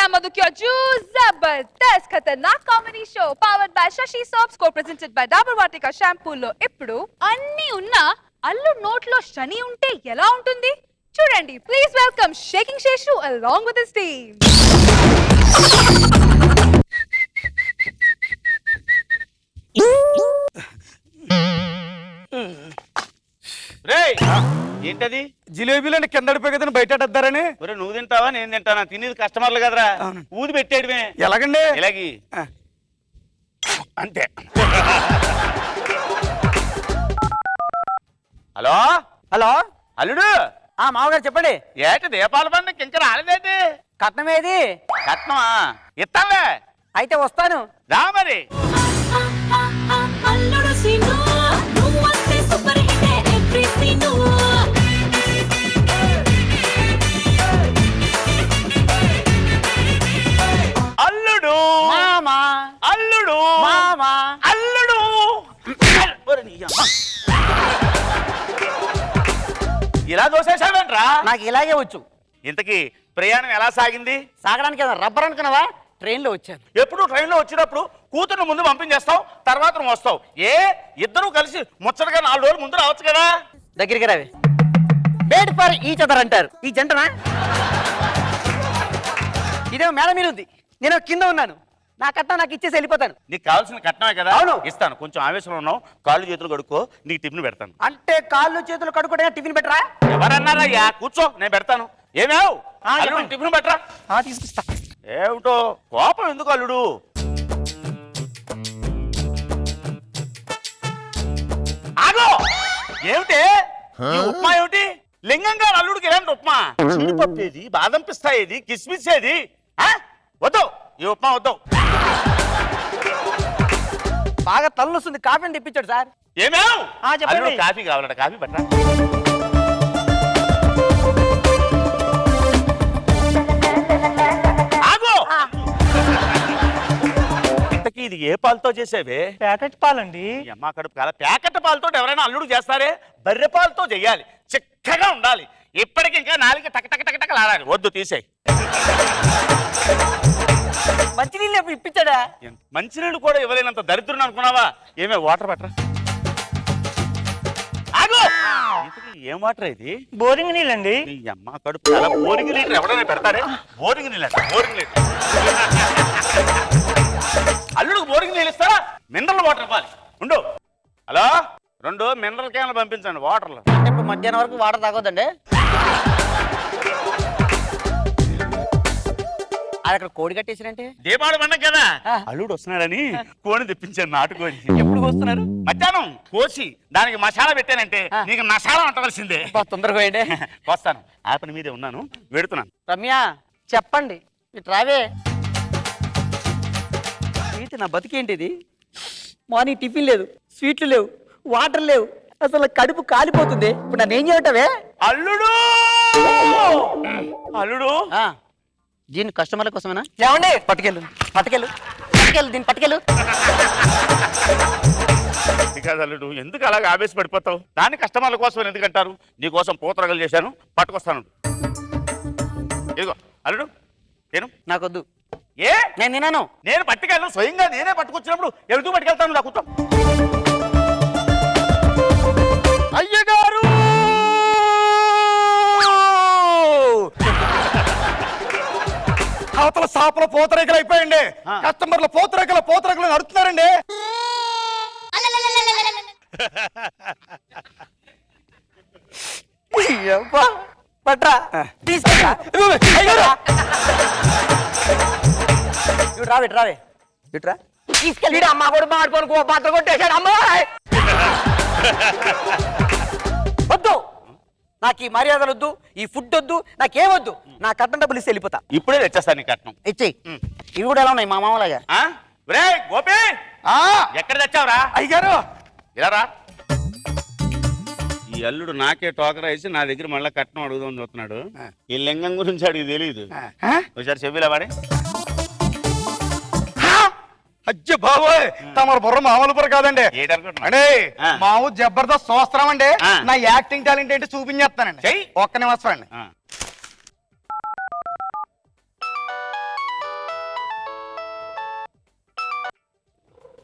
I'm Madhukya Ju. Zabardast Khatarnak comedy show powered by Shashi Soaps, co-presented by Dabur Vatika Shampoo లో ఇప్పుడు అన్ని ఉన్నా అల్లు నోట్లో శని ఉంటే ఎలా ఉంటుంది చూడండి. Please welcome shaking Seshu along with his team. ఏంటది? జిలేబీలని కింద పడిపోయి బయటద్దారని. నువ్వు తింటావా నేను తింటానా? తినేది కస్టమర్లు కదరా, ఊది పెట్టేయడమే. ఎలాగండి? ఇలాగి అంతే. హలో హలో అల్లుడు. మామగారు చెప్పండి. ఏటి దీపాల పండుగ ఇంకా రాలేదేంటి? కట్నం ఏది? కట్నమా? ఇస్తానులే. అయితే వస్తాను రా మరి. అల్లుడు మామా, అల్లుడు మామా, అల్లుడు. ఇలా దోసేసావేంట్రా? నాకు ఇలాగే వచ్చు. ఇంతకీ ప్రయాణం ఎలా సాగింది? సాగడానికి రబ్బర్ అనుకున్నావా? ట్రైన్లో వచ్చాను. ఎప్పుడు ట్రైన్లో వచ్చినప్పుడు కూతురు ముందు పంపించేస్తావు, తర్వాత నువ్వు వస్తావు. ఇద్దరు కలిసి ముచ్చటగా 4 రోజులు ముందు రావచ్చు కదా. దగ్గరికి రావే. బేడ్ ఫర్ ఈచ్ అదర్ అంటారు. ఈ జంటనా? ఇదేమో మేడం మీద ఉంది, నేను కింద ఉన్నాను. నా కట్నం నాకు ఇచ్చేసి వెళ్ళిపోతాను. నీకు కావాల్సిన కట్నమే కదా? అవును. ఇస్తాను. కొంచెం ఆవేశంలో ఉన్నావు, కాళ్ళు చేతులు కడుక్కో, నీకు టిఫిన్ పెడతాను. అంటే కాళ్ళు చేతులు కడుక్కుంటే టిఫిన్ పెట్టరా? ఎవరన్నారయ్యా? కూర్చో, నేను పెడతాను. ఏమేవ్ టిఫిన్ పెట్టరా? తీసుకొస్తా. ఏమిటో కోపం ఎందుకు అల్లుడు? ఆగో! ఏమిటి ఈ ఉప్మా? ఏమిటి లింగంగా అల్లుడికి ఎలాంటి ఉప్మా? జీడిపప్పు ఏది, బాదం పిస్తా ఏది, కిస్మిస్ ఏది? వద్దు, ఈ ఉప్మా వద్దు. బాగా తలనొస్తుంది, కాఫీ తెప్పించాడు సార్. ఏమేవ్? చెప్పండి. కాఫీ కావాలట, కాఫీ పెట్టరా? ఇది ఏ పాలతో చేసేవే? ప్యాకెట్ పాలండి. అమ్మ కడుపు కాల. ప్యాకెట్ పాలతో ఎవరైనా అల్లుడు చేస్తారే? బర్రె పాలతో చెయ్యాలి, చిక్కగా ఉండాలి. ఇప్పటికి ఇంకా నాలుగు టక టక టక టక ఆడాలి. వద్దు, తీసేయి. మంచినీళ్ళు ఇప్పించాడా? మంచినీళ్ళు కూడా ఇవ్వలేనంత దరిద్రుని అనుకున్నావా? ఏమే వాటర్ పట్టరా? ఆగు! ఏం వాటర్ ఇది? బోరింగ్ నీళ్ళండి. ఈ అమ్మ కడుపు కాల. బోరింగ్ నీళ్ళు ఎవరైనా పెడతారే? బోరింగ్ నీళ్ళు అంట, బోరింగ్ నీళ్ళు. అల్లుడికి బోరింగ్ నీళ్ళు ఇస్తారా? మినరల్ వాటర్ ఇవ్వాలి. ఉండు. హలో, 2 మినరల్ క్యాన్లు పంపించండి వాటర్లో. ఇప్పుడు మధ్యాహ్నం వరకు వాటర్ తాగొద్దండి. అది అక్కడ కోడి కట్టేసారంటే దీపావళి పండుగ కదా, అల్లుడు వస్తున్నాడని కోడిని తెప్పించాను, నాటుకోడి. ఎప్పుడు వస్తున్నారు? మధ్యాహ్నం కోసి దానికి మసాలా పెట్టానంటే నీకు మసాలా అంటవలసిందే. తొందరగా పోయండి. వస్తాను, ఆ పని మీదే ఉన్నాను, వెడుతున్నాను. రమ్య చెప్పండి, ఇటు రావే. నా బతికేంటిది? మార్నింగ్ టిఫిన్ లేదు, స్వీట్లు లేవు, వాటర్ లేవు, అసలు కడుపు కాలిపోతుంది. ఇప్పుడు నన్ను ఏం చేయటవే? అల్లుడు అల్లుడు దీన్ని కస్టమర్ల కోసమేనా? ఏమండి? పట్టుకెళ్ళు పట్టుకెళ్ళు పట్టుకెళ్ళు, దీన్ని పట్టుకెళ్ళు. కాదు అల్లుడు, ఎందుకు అలాగే ఆవేశపడిపోతావు? దాన్ని కస్టమర్ల కోసం ఎందుకంటారు? నీ కోసం పూతరగలు చేశాను, పట్టుకొస్తాను. ఇదిగో అల్లుడు, నేను నాకొద్దు. నేను తిన్నాను. నేను పట్టుకెళ్ళను, స్వయంగా నేనే పట్టుకొచ్చినప్పుడు ఎవరితో పట్టుకెళ్తాను? నా కూర్చో. అయ్యగారు అవతల సాపల పూతరేకలు అయిపోయండి. కస్టమర్ల పూతరేకలు నడుతున్నారండి. పట్రా తీసుకుంటా. రావే రావే ఇట్రా. తీసుకెళ్ళి అమ్మ కూడా మాడుకొని పాత్ర కొట్టేశాడు. అమ్మాయి వద్దు, నాకు ఈ మర్యాదలు వద్దు, ఈ ఫుడ్ వద్దు, నాకేమొద్దు. నా కట్నం డబ్బులు ఇస్తే వెళ్ళిపోతా. ఇప్పుడే తెచ్చేస్తాను నీ కట్నం. ఇచ్చేయి. ఇవి కూడా ఎలా ఉన్నాయి మా మామలాగా? గోపి, ఎక్కడ తెచ్చావురా? అయ్యగారు ఇలా రా. ఈ అల్లుడు నాకే టోకరా వేసి నా దగ్గర మళ్ళీ కట్నం అడుగుదాం చూస్తున్నాడు. ఈ లింగం గురించి అడిగి తెలియదు. ఒకసారి చెవిలా వాడే. అజ్జ బాబోయ్, తమరు బుర్ర మామూలు బుర్ర కాదండి. అంటే మామూ జబర్దస్త్ చూస్తున్నాం అండి. నా యాక్టింగ్ టాలెంట్ ఏంటి చూపించేస్తానండి. ఒక్క నిమిషం అండి.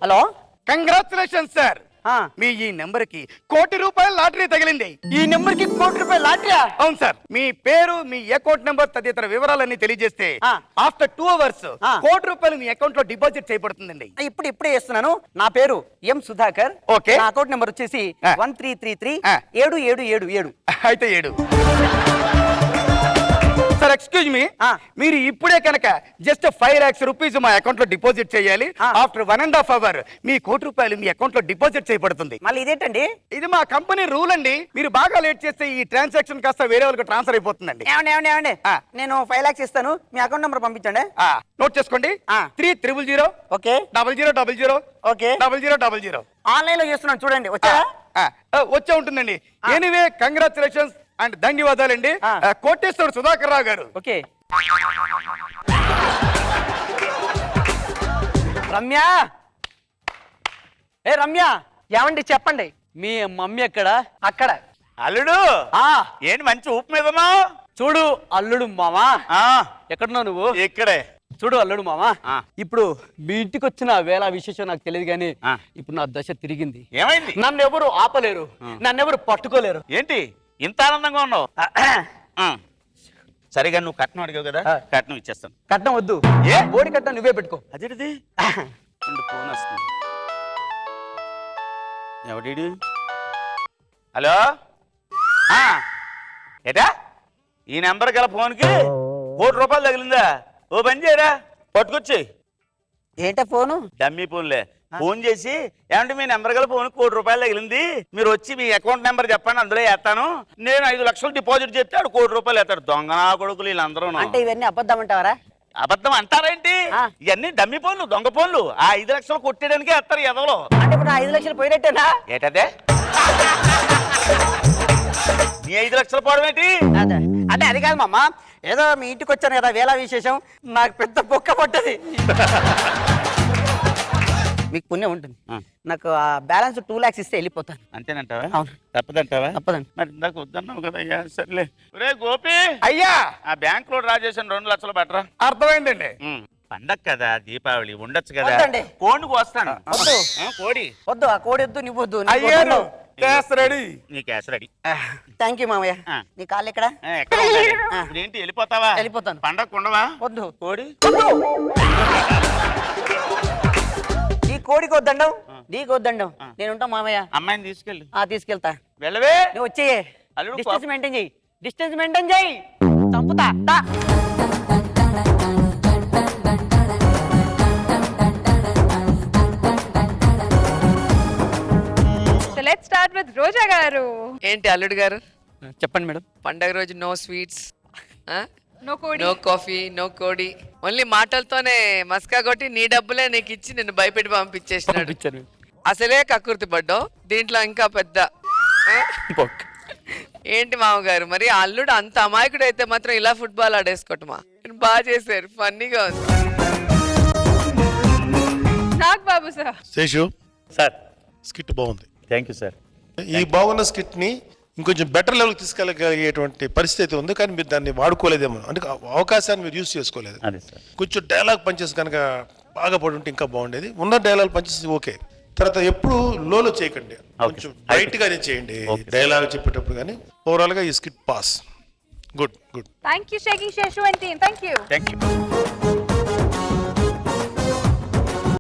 Hello congratulation sir. మీ ఈ నెంబర్ కి ₹1,00,00,000 లాటరీ తగిలింది. ఈ నెంబర్ కి ₹1,00,00,000 లాటరీయా? అవును సార్. మీ పేరు, మీ అకౌంట్ నెంబర్ తదితర వివరాలన్నీ తెలియజేస్తే ఆఫ్టర్ 2 hours ₹1,00,00,000 మీ అకౌంట్ లో డిపాజిట్ చేయబడుతుందండి. ఇప్పుడే చేస్తున్నాను. నా పేరు ఎం సుధాకర్. ఓకే. నా అకౌంట్ నెంబర్ వచ్చేసి 1333 7777. అయితే 7. సార్ ఎక్స్క్యూజ్ మీ, మీరు ఇప్పుడే కనుక జస్ట్ ₹5,00,000 మా అకౌంట్ లో డిపాజిట్ చేయాలి. ఆఫ్టర్ 1.5 hours మీ ₹1,00,00,000 మీ అకౌంట్ లో డిపాజిట్ చేయబడుతుంది. మళ్ళీ ఇదేంటండి? ఇది మా కంపెనీ రూల్ అండి. మీరు బాగా లేట్ చేస్తే ఈ ట్రాన్సాక్షన్ కాస్త వేరే వాళ్ళకి ట్రాన్స్ఫర్ అయిపోతుందండి. ఏమండి నేను 5 lakhs ఇస్తాను, మీ అకౌంట్ నెంబర్ పంపించండి. నోట్ చేసుకోండి. 3000 ఓకే 0000 ఓకే 0000. ఆన్లైన్ లో చేస్తున్నాను చూడండి. వచ్చా? వచ్చే ఉంటుందండి. ఎనీవే కంగ్రాచులేషన్స్ అండ్ ధన్యవాదాలండి కోటేశ్వర సుధాకర్ రావు గారు. ఓకే. రమ్య, రమ్య, ఏమండి చెప్పండి, మీ మమ్మీ ఎక్కడ? అక్కడ. అల్లుడు ఏంటి మంచి ఊపు మీద ఉన్నావు? చూడు అల్లుడు మామా, ఎక్కడున్నావు నువ్వు? ఇక్కడే. చూడు అల్లుడు మామా, ఇప్పుడు మీ ఇంటికి వచ్చిన వేళ విశేషం నాకు తెలియదు కానీ ఇప్పుడు నా దశ తిరిగింది. ఏమైంది? నన్ను ఎవరు ఆపలేరు, నన్ను ఎవరు పట్టుకోలేరు. ఏంటి ఇంత ఆనందంగా ఉన్నావు? సరిగా నువ్వు కట్నం అడిగావు కదా, కట్నం ఇచ్చేస్తాను. కట్నం వద్దు, బోడి కట్నం నువ్వే పెట్టుకో. అదేంటిది? ఫోన్ వస్తుంది. ఎవడి? హలో, ఏటా ఈ నెంబర్ గల ఫోన్కి ₹1,00,00,000 తగిలిందా? ఓ పని చేయరా, పట్టుకొచ్చి. ఏంటా ఫోను? డమ్మీ ఫోన్లే. ఫోన్ చేసి ఏమంటే మీ నెంబర్ గల ఫోన్ ₹1,00,00,000 తగిలింది, మీరు వచ్చి మీ అకౌంట్ నెంబర్ చెప్పండి, అందులో వేస్తాను. నేను 5 లక్షలు డిపాజిట్ చేస్తే ఆడు ₹1,00,00,000 వేస్తాడు. దొంగనా కొడుకులు వీళ్ళందరూ. అంటే ఇవన్నీ అబద్ధం అంటావరా? అబద్ధం అంటారేంటి? ఇవన్నీ డమ్మీ ఫోన్లు, దొంగ ఫోన్లు. ఆ 5 లక్షలు కొట్టేయడానికి వేస్తారు ఎదవలో. అంటే ఇప్పుడు 5 లక్షలు పోయినట్టేనా? ఏటదే నీ 5 లక్షలు పోవడం ఏంటి? అంటే అది కాదు మామ, ఏదో మీ ఇంటికి వచ్చాను కదా వేళ విశేషం, నాకు పెద్ద బొక్క పట్టది. మీకు పుణ్యం ఉంటుంది, నాకు ఆ బ్యాలెన్స్ 2 lakhs ఇస్తే వెళ్ళిపోతాను. అంతేనంటావా? అవును. తప్పదంటావా? తప్పదండి. మరి ఇందాక వద్దన్నావు కదా. అయ్యా సర్లే. ఒరే గోపి, అయ్యా ఆ బ్యాంక్ లో డ్రా చేసిన 2 లక్షలు బెటరా. అర్థమైందండి. పండగ కదా, దీపావళి ఉండొచ్చు కదా. వద్దండి. కోడికి వస్తాను. వద్దు. కోడి వద్దు, ఆ కోడి వద్దు, నువ్వు వద్దు. అయ్యారు క్యాష్ రెడీ. నీ క్యాష్ రెడీ. థ్యాంక్ యూ మామయ్య. నీ కాళ్ళు ఎక్కడ? ఎక్కడ ఉండాలి? ఇప్పుడు ఏంటి వెళ్ళిపోతావా? వెళ్ళిపోతాను. పండగ ఉండవా? వద్దు. కోడి నీ కోడికి వద్దండం, నీకు వద్దండం. నేను ఉంటా మామయ్య. అమ్మాయిని తీసుకెళ్ళి. తీసుకెళ్తా. వెళ్ళవే. నువ్వు వచ్చేయే. అల్లుడు డిస్టెన్స్ మెయింటైన్ చెయ్యి, డిస్టెన్స్ మెయింటైన్ చెయ్యి. చంపుతా. లెట్స్ స్టార్ట్ విత్ రోజా గారు. ఏంటి అల్లుడు గారు, చెప్పండి మేడం. పండగ రోజు నో స్వీట్స్, నో కోడి, నో కాఫీ, నో కోడి, ఓన్లీ మాటలతోనే మస్కా కొట్టి నీ డబ్బులే నీకు ఇచ్చి నిన్ను భయపెట్టి పంపించేసినాడు. అసలే కక్కుర్తి పడ్డావు, దీంట్లో ఇంకా పెద్ద ఏంటి మామగారు, మరి అల్లుడు అంత అమాయకుడు అయితే మాత్రం ఇలా ఫుట్బాల్ ఆడేసుకోవటమా? బాగా చేశారు, ఫన్నీగా ఉంది. నాగ్ బాబు సార్. శేషు సార్, స్కిట్ బాగుంది. Thank you sir. ఈ బాగున్న స్కిట్ ని ఇంకొంచెం బెటర్ లెవెల్ తీసుకెళ్ళగలిగేటువంటి పరిస్థితి ఉంది, కానీ మీరు దాన్ని వాడుకోలేదేమో, అంటే అవకాశాన్ని మీరు యూజ్ చేసుకోలేదు. అదే సార్. కొంచెం డైలాగ్ పంచెస్ కనుక బాగా పడి ఉంటే ఇంకా బాగుండేది. ఉన్న డైలాగ్ పంచెస్ ఓకే, తర్వాత ఎప్పుడు లోలో చేయకండి, కొంచెం బయట గానే చేయండి డైలాగ్ చెప్పేటప్పుడు. కానీ ఓవరాల్ గా ఈ skit pass. Good. Thank you shaking Seshu and team. Thank you.